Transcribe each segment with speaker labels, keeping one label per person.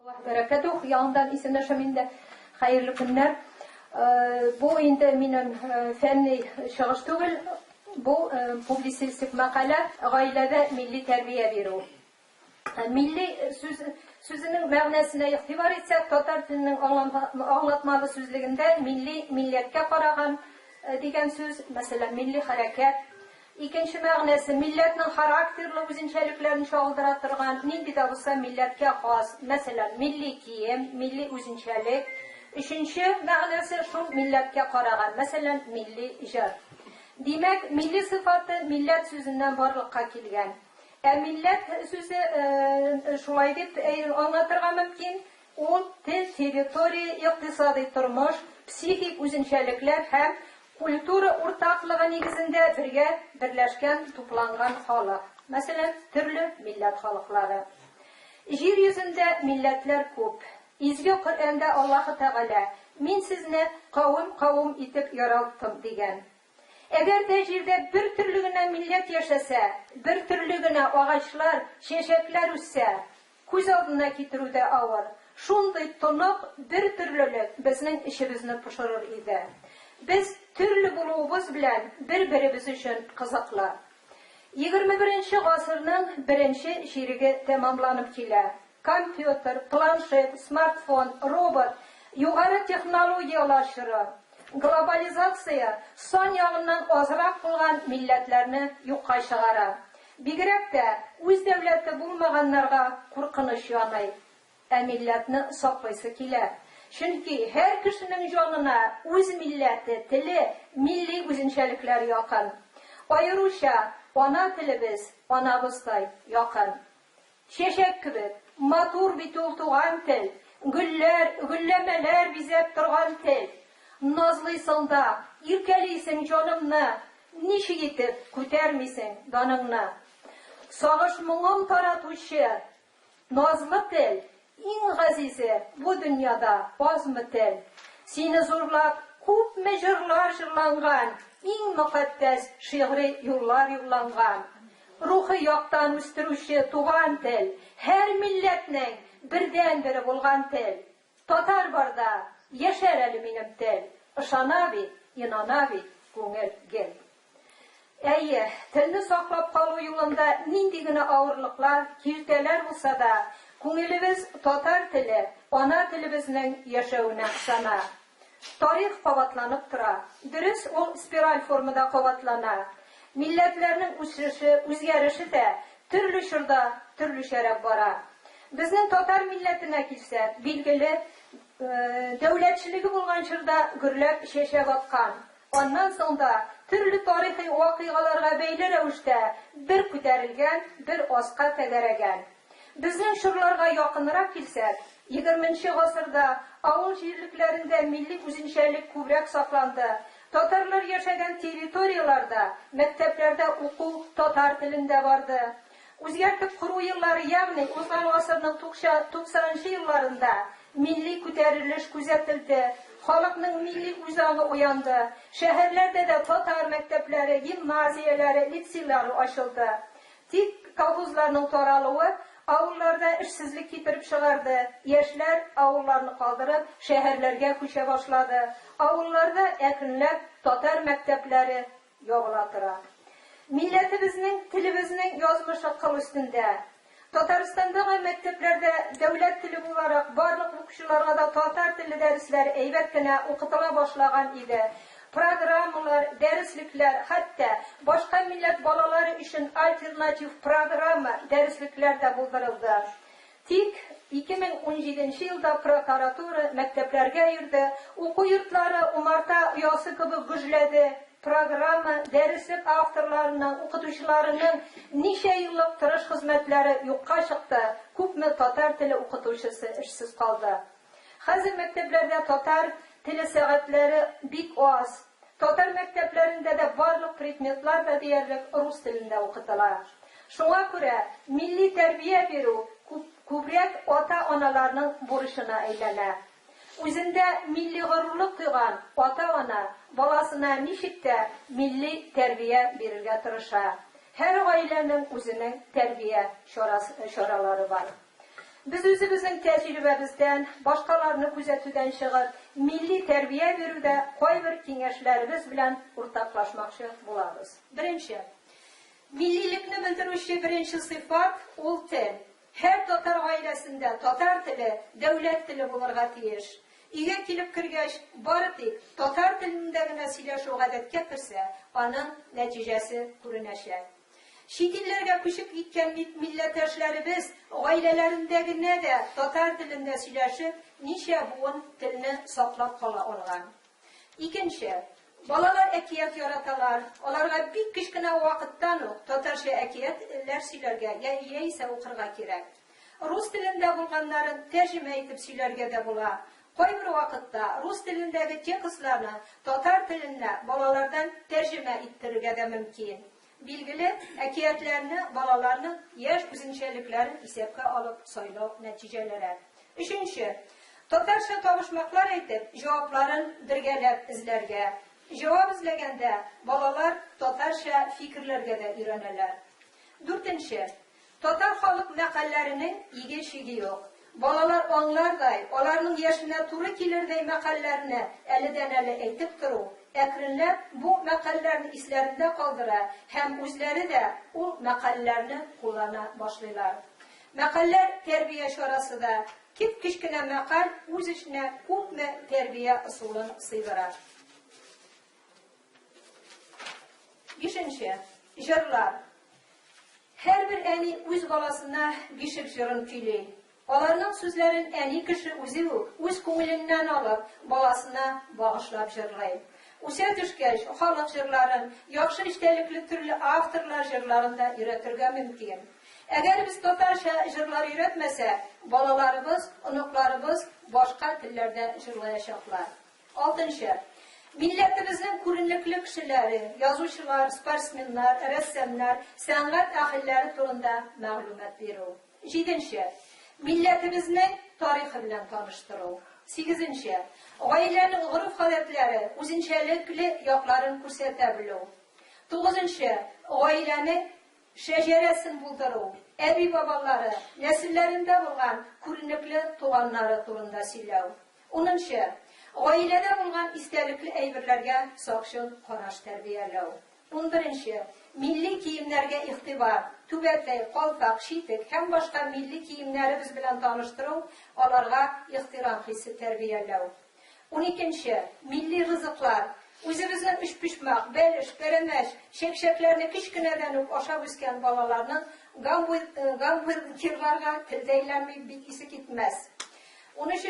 Speaker 1: Allah bərəkətuh, yanından isimləşəm indi xeyirli günlər. Bu indi mənim fənni şığış түгел, bu publisistik məqalə ailədə milli tərbiyə verir. Milli sözünün məğnəsinə ixtibar etsək, tatar dilinin anlatmalı sözlüğündə milli, milliyetə qarağan degan söz, məsələn, milli hərəkət. İkinci məğnəsi, millətin xarakterli özünçəliklərini çoğaldıra тұрған, nindi də olsa millətə xas, məsələn, milli kiyim, milli özünçəlik. Üçüncü məğnəsi şu millətə qarağan, məsələn, milli icad. Demək, milli sıfatı millət sözündən varlıqqa kilgən. Millət sözü şulay deyip anlatırğa mümkün, o til, territoriya, iqtisadi turmuş, psixik özünçəliklər həm kultura ortaklığı negizində birləşkən, toplanğan xalq. Məsələn, türlü millət xalqları. Yer yüzündə millətlər көп. İzgi Qur'anda Allah-u Teala, "Min sizni qavm etib yarattım" degan. Əgər də yerdə bir türlüğünə millət yaşasa, bir türlüğünə ağaçlar, çiçeklər üsse, көз алдына китерүдә авыр. Шундай тонық bir türlülük безнең işimizni pişirir иде. Biz türlü bulubuz белән bir-birimiz өчен кызыклы. 21-нче гасырның беренче шириге тәмамланып килә. Компьютер, планшет, смартфон, робот, югары технологиялар чоры. Globalizatsiya son ягыннан азрак булган милләтләрне юкка чыгара. Бигрәк тә үз дәүләте булмаганнарга куркыныч яный. Милләтне саклыйсы килә. Чөнки һәр кешенең җанына үз милләте, теле, милли үзенчәлекләр якын. Аеруча ана телебез, анабыздай якын. Чәчәк кебек, матур бит ул туган тел, гөлләр, гөлләмәләр бизәп торган тел. Назлыйсың да, иркәлисең җанымны, ничек итеп күтәрмисең даныңны. Сагыш моңым таратучы, назлы тел, иң газизе бу дөньяда азмы тел. Сине зурлап, күпме җырлар җырланган, иң мөкатдәс шигъри юллар юлланган. Рухи яктан үстерүче туган тел, һәр милләтнең бердән-бире булган тел. Татар барда яшәр әле минем тел, ышана бит, инана бит, күңел гел. Әйе, телне саклап калу юлында нинди генә авырлыклар, киртәләр булса да, күңелебез татар теле, ана телебезнең яшәвенә ышана. Тарих кабатланып тора. Дөрес, ул спираль формада кабатлана. Милләтләрнең үсеше, үзгәреше дә төрле чорда, төрлечәрәк бара. Безнең татар милләтенә килсәк, билгеле, дәүләтчелеге булган чорда гөрләп чәчәк аткан. Ondan sonra türlü tarihi vakıgalarga beyli rəvişdə bir kütərilgən, bir asqa tədərəgən. Bizning şurlarga yakınıraq kilsək, 20-ci asırda avul şehirliklərində milli üzünçəlik kübrək saqlandı. Tatarlar yaşayan teritoriyalarda, məktəblərdə oku tatar tilində vardı. Үзгәртеп құру yılları, yani uzman asırның 90-cı yıllarında milli kütərilиш күзәтелде. Халыкның milli үзаңы уянды. Şəhərlərdə də tatar məktəbləri, gimnaziyaları, litseylары açıldı. Тик колхозларның таралуы авылларда эшсезлек китереп чыгарды. Яшьләр авылларны калдырып, шәһәрләргә күчә башлады. Авылларда әкренләп татар мәктәпләре ябыла тора. Милләтебезнең, телебезнең язмышы кыл өстендә. Татарстандагы мәктәпләрдә дәүләт теле буларак барлык укучыларга да татар теле дәресләре әйбәт кенә укытыла башлаган иде. Программалар, дәреслекләр, хәтта башка милләт балалары өчен альтернатив программа, дәреслекләр дә булдырылды. Тик 2017 елда прокуратура мәктәпләргә йөрде, уку йортлары умарта оясы кебек гөжләде. Программа, дәреслек авторларының, укытучыларының ничә еллык тырыш хезмәтләре юкка чыкты. Күпме татар теле укытучысы эшсез калды. Хәзер мәктәпләрдә татар теле сәгатьләре бик аз. Татар мәктәпләрендә дә барлык предметлар да диярлек рус телендә укытыла. Шуңа күрә милли тәрбия бирү күбрәк ата-аналарның бурычына әйләнә. Үзендә милли горурлык тойган ата-ана баласына ничек тә милли тәрбия бирергә тырыша. Һәр гаиләнең үзенең тәрбия чаралары бар. Biz özümüzün tecrübemizden, başkalarını küzetüden çıkıp, milli terbiye veruda koyver kengeşlerimiz bilen ortaklaşmakçı bulabız. Birinci, millilikni bildiruşi birinci sıfat ol til. Her Tatar ailesinde Tatar tili, devlet tili bulurga tiyiş. İge kilip kirgeç, barıtik, Tatar tilindegine sileşo adetke kirse, anın neticesi kurunashad. Şidillerge kuşup gitken milletleşlerimiz ailelerindegine de Tatar tilinde sileşip, nişe buğun tilini saklap kala olgan. İkinci, balalar ekiyet yaratalar, onlarga bir kişkine vakittan o Tatarşa ekiyetler silerge, ya ise okurga kirek. Rus tilinde bulganların tercüme etip silerge de bula. Koy bir vakitte Rus tilindeki tekstlarını Tatar tiline balalardan tercüme ettirge de mümkün. Bilgili ekiyetlerini, balalarını, yaş üzünçeliklerin isepke alıp soylu neticelere. Üçüncü, Tatarşa tavuşmaklar etip cevapların dirgelep izlerge. Cevap izlegende balalar Tatarşa fikirlerge de öğrenirler. Dördüncü, Tatar halk mekallerinin igi şigi yok. Balalar onlarday, onların yaşına turu kilirday mekallerini eliden ele etip duru. Ekrinler bu mekallerini islerinde kaldıra, hem özleri de o mekallerini kullana başlaylar. Mekaller terbiye şorası da, kip kişkine mekal öz içine kupme terbiye usulun sıydırar. Beşinci, jırlar. Her bir eni öz balasına gişip jırın küyley. Onların sözlerin eni kişi öz ko'ngilinden alıp balasına bağışlap jırlay. Usa düşkeş, halk jırların, yaxşı iştelikli türlü avtorlar jırlarında üretirge mümkün. Eğer biz Tatarşa jırlar üretmese, balalarımız, unuklarımız başka tillerde jırlayacaklar. Altıncı, milletimizin kurunluklu kişileri, yazıcılar, sportsmenler, ressamlar, sanat ahilleri turunda mağlumat veru. Yedinci, milletimizin tarihi bilen tanıştırı. Sekizinci, ailenin urf adetleri, uzunçelikli yaklarını kursetebilu. Dokuzuncu, ailenin şeceresini bulduru, ebi babaları, nesillerinde bulgan kurunluklu tuğanları turunda silav. Onuncu, ailede bulgan istelikli eyvirlerge sakşıl karaş terbiyelev. 11. Milli kiyimlerge ihtibar, tübetley, kolpak, şitik, hem başka milli kiyimlerimiz bilen tanıştırı, onlarga ihtiram hissi terbiyelev. 12. Milli rızıklar, özümüzün üç pişmak, beliş, beremeş, şekşeklerini kişkineden up aşağı üsken balalarının gambır kirlarga tildeylenmeyi bilgisi gitmez. 13.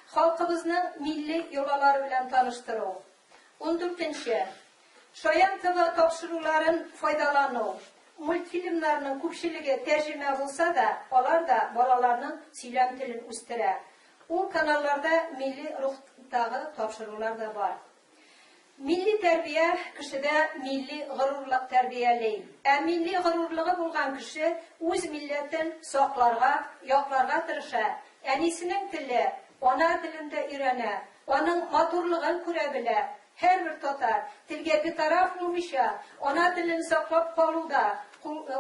Speaker 1: Halkımızın milli yolaları bilen tanıştırı. 14. Şoyan TV topşuruların faydalanı. Multfilmlerinin köpçülüğü tercüme bulsa da, onlar da balalarının söylem tilini üstüre. O kanallarda milli ruhtağı topşurular da var. Milli terbiye kişide milli gururluk terbiyeleyim. Milli gururluğu bulgan kişi öz milletin soklarga, yoklarga tırışa. Enisinin tili, ona dilinde irene, onun maturluğunu görebile. Her bir Tatar, tilge bir taraf bulmuşa, ona dilini saklap kalıda,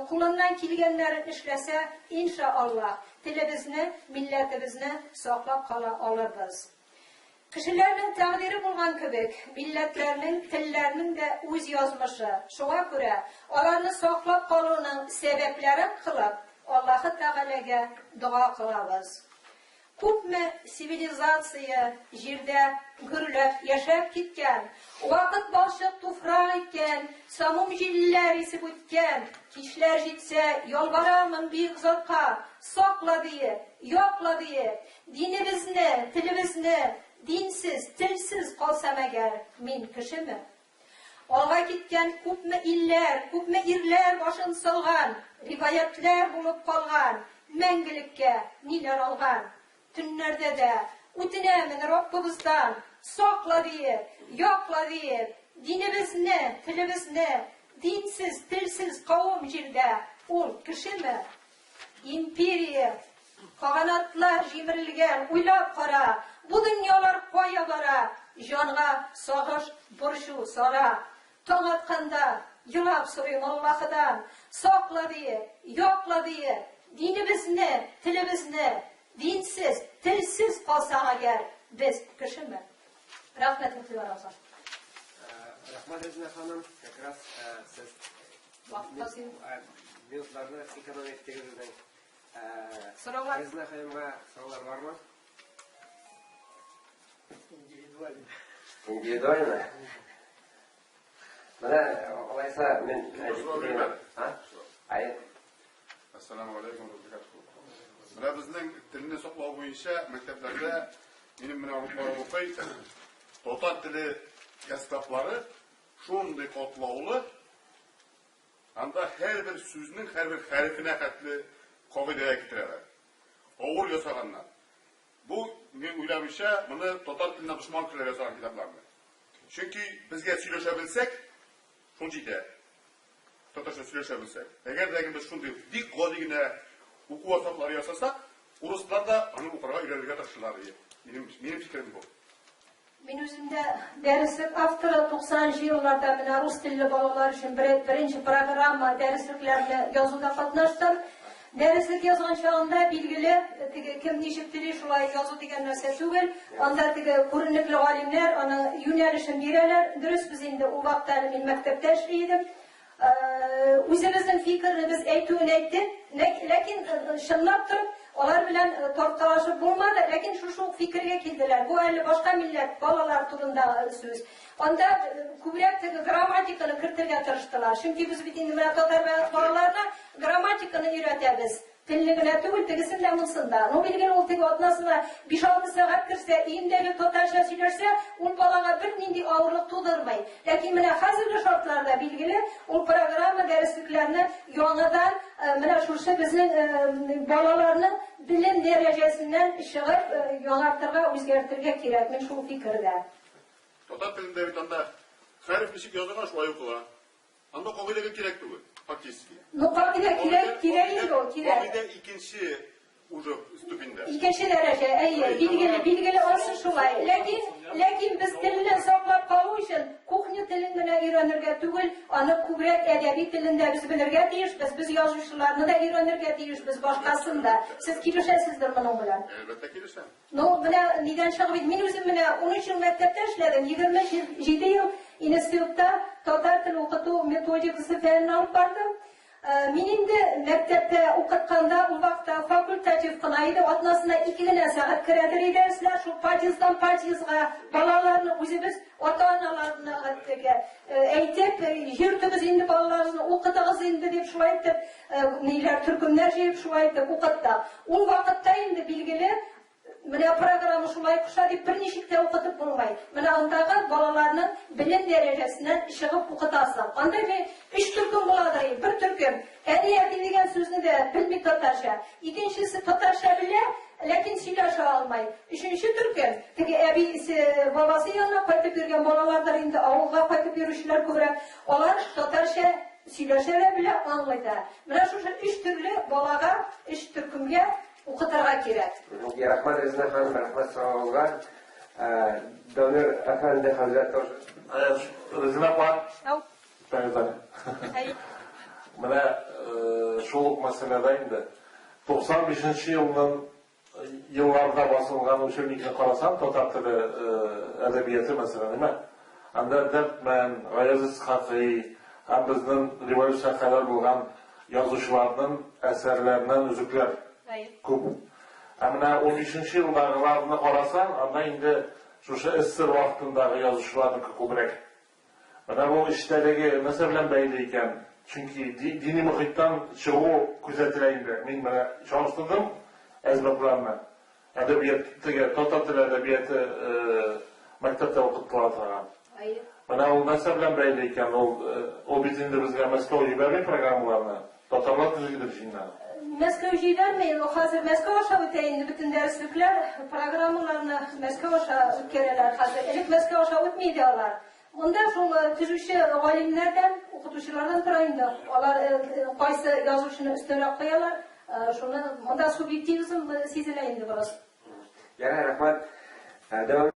Speaker 1: kulundan kilgenlerin işlese, inşallah tilimizni, milletimizni saklap kala alırız. Kişilerin takdiri bulgan kibik, milletlerinin, tillerinin de öz yazmışı. Şuna göre, onlarını saklap kalının sebeplerini kılıp, Allah'ı Teala'ya dua kılabız. Kupme sivilizasiya jirde gürlep yaşap gitken, vakit başıp tufrağı etken, samum jiller isip ötken, kişiler jitse yolvaramın bir zırka, sakla diye, yokla diye, dinimizni, tilimizni, dinsiz, tilsiz kalsam eğer, min kişi mi? Olga gitken kupme iller, kupme irler başın salgan, rivayetler bulup kalgan, mengilikке niler algan. Tünlerde de utinemin Rabbimizden sakla diye, yokla diye, dinimizni, tilimizni, dinsiz, tilsiz kavim jirde ol kişi mi? İmperiya, kaganatlar jimirilgen, uylap kara, bu dünyalar koya bara, jonga sağış burşu sara, toň atkanda yılap soyun Allah'dan, sakla diye, yokla diye, dinimizni, tilimizni, dinsiz, tilsiz kalsak eğer biz kişimi. Rahmet mutluyoruz.
Speaker 2: Rahmat Ezine Hanım, tekrar siz minutlarını ekonomi ettiğinizden Ezine Hanım'a sorular var mı? İndividual mi? Bana olaysa ben Hayır.
Speaker 3: Assalamu alaikum wa rahmatullahi. Bana bizning tilni saqlaw bo'yicha maktablarda mening bilan o'qib to'rt tili kasbatlari shunday qotlovli hamda har bir so'zning har bir harfine qatli qoidaga keltiradi. O'g'il yasaganlar. Bu men o'ylamimcha buni to'rt tilni dushman qilib yozagan kitoblarni. Chunki bizga сөйләшәbilsek, shuncha To'rtcha сөйләшәbilsek. Agar biz shunday dik qo'ligina o'quv asoslari yasasak, ruslar da uni o'qirga o'rganishga tirishirlar. Mening fikrim bu.
Speaker 1: Men o'zimda darslik avtori 90-yillarda mana rus tilli bolalar uchun birinchi programma darsliklarni yozuvda qatnashdim. Darslik yozgan chog'imda belgili kim nechib tili shulay yozuv degan narsa tugul. Unda ko'rinlikli olimlar uni yo'nalishini beradilar. Durust biz endi u vaqtda men maktabda ishlaydim. O'zimizning fikrni biz aytuvni aytdik, lekin shunlab turib ular bilan tortishib bo'lmadi, lekin shu fikrga keldilar. Bu hali boshqa millat bolalar turida so'z. Onda ko'proq grammatikani kiritilga tirishdilar. Chunki biz endi mana totar bolalarga grammatikani o'rgatamiz. Tilligini tugul tegisinde mısında. No bilgin ol tegi atlasına 5-6 saat kirse, iyindeki totaşla söylese, ol balaga bir nindi ağırlık tudurmay. Lakin mene hazırlı şartlarda bilgili, ol programı dersliklerini yoğunadan, mene şursa bizim balalarının bilim derecesinden шығып, yoğartırga, özgertirge gerek. Men şu fikirde.
Speaker 3: Totar tilinde bir tane harf biçik yazılan şu ayıkla. Anda qo'yilga kerak bu. Faktiski.
Speaker 1: No qo'yilga kerak o, kerak.
Speaker 3: Qo'yilda ikkinchi уже stupenda.
Speaker 1: İkinci derece, bilgili olsun şulay. Lakin biz tilini saqlab qoluş uchun kuxnya tilini öğrenirge tugul, onu ko'proq adabiy tilinde biz bilirge tiyishmiz. Biz yozuvchilarni da öğrenirge tiyishmiz boshqasini da. Siz kelishasizdir buning bilan?
Speaker 3: Albatta kelishaman.
Speaker 1: No, mana nidan chiqib, men o'zim mana 13 yil maktabda ishladim. 27 yil institutda totar til o'qituv metodikasi fanini olib bordim. Mening de maktabda o'qitganda u vaqtda fakultativ qilmaydi, otnasına 2 saat kiradir derslar, shu partiyazdan partiyazga balalarni o'zimiz ota-onalarni aytib, yurtimiz endi balalarni o'qitamiz endi deb shu aytib, nelar turkumlar yeb shu aytib o'qitdi. U vaqtda endi belgili Mana programı şulay kuşa deb bir nechikta o'qitib bo'lmaydi. Mana undaga bolalarning bilim darajasidan chiqib o'qitasizlar. Unda men 3 turkum bo'ladi. Bir turkum adiyati degan so'zni de bilmay totarsha. Ikkinchisi totarsha bilan, lekin сөйләшә olmaydi. Uchinchi turkum tege abisi babasi yanına qaytib yurgan bolalardir endi avulga qaytib yurishlar ko'ra. Ular totarsha сөйләшә bilan anglaydi. Mana shu 3 turli bolaga 3 turkumga o'qitirga kerak.
Speaker 2: Rahmat Ezine Hanım, rahmat sağolga. Dönür Efendi Hazretleri.
Speaker 4: Rezina var.
Speaker 1: Au.
Speaker 4: Mana şol meselede indi. 95 yıllarda basılgan uçurlikini qarasam, totar tili edebiyatı mesela nima? Anda Dertmen, Gayaz İshaqi, ham bizning revolyutsiya qadar bo'lgan yozuvchilarning asarlaridan uzuklar. Ko'p. Amina 13 yildagilarni qarasam, anda endi o'sha istir vaqtidagi yozuvchilarni ko'proq. Mana bu ishdagi nima bilan bog'liq ekan? Chunki diniy muhitdan chiqu kuzatilaydi. Men mana ishontirdim azbablarni. Adabiyotga, total til adabiyoti maktabda o'qitiladigan. Mana u nima bilan bog'liq ekan? O biz endi bizga Moskvaga yuborgan programmalarni totallar tuzilishini.
Speaker 1: Moskvaga vermeyin. O hazır Moskvaga o'taydi bütün derslikler, programmalarni Moskvaga o'tkazadilar. Hazır ilk Moskvaga o'tmaydi ular. Bunda şu tuzuvchi olimlardan, o'qituvchilardan turaydi. Ular qaysi yozuvchini ustunroq qo'yadilar. Shuni bunda subyektivizm sezilaydi biroz.
Speaker 2: Yana rahmat.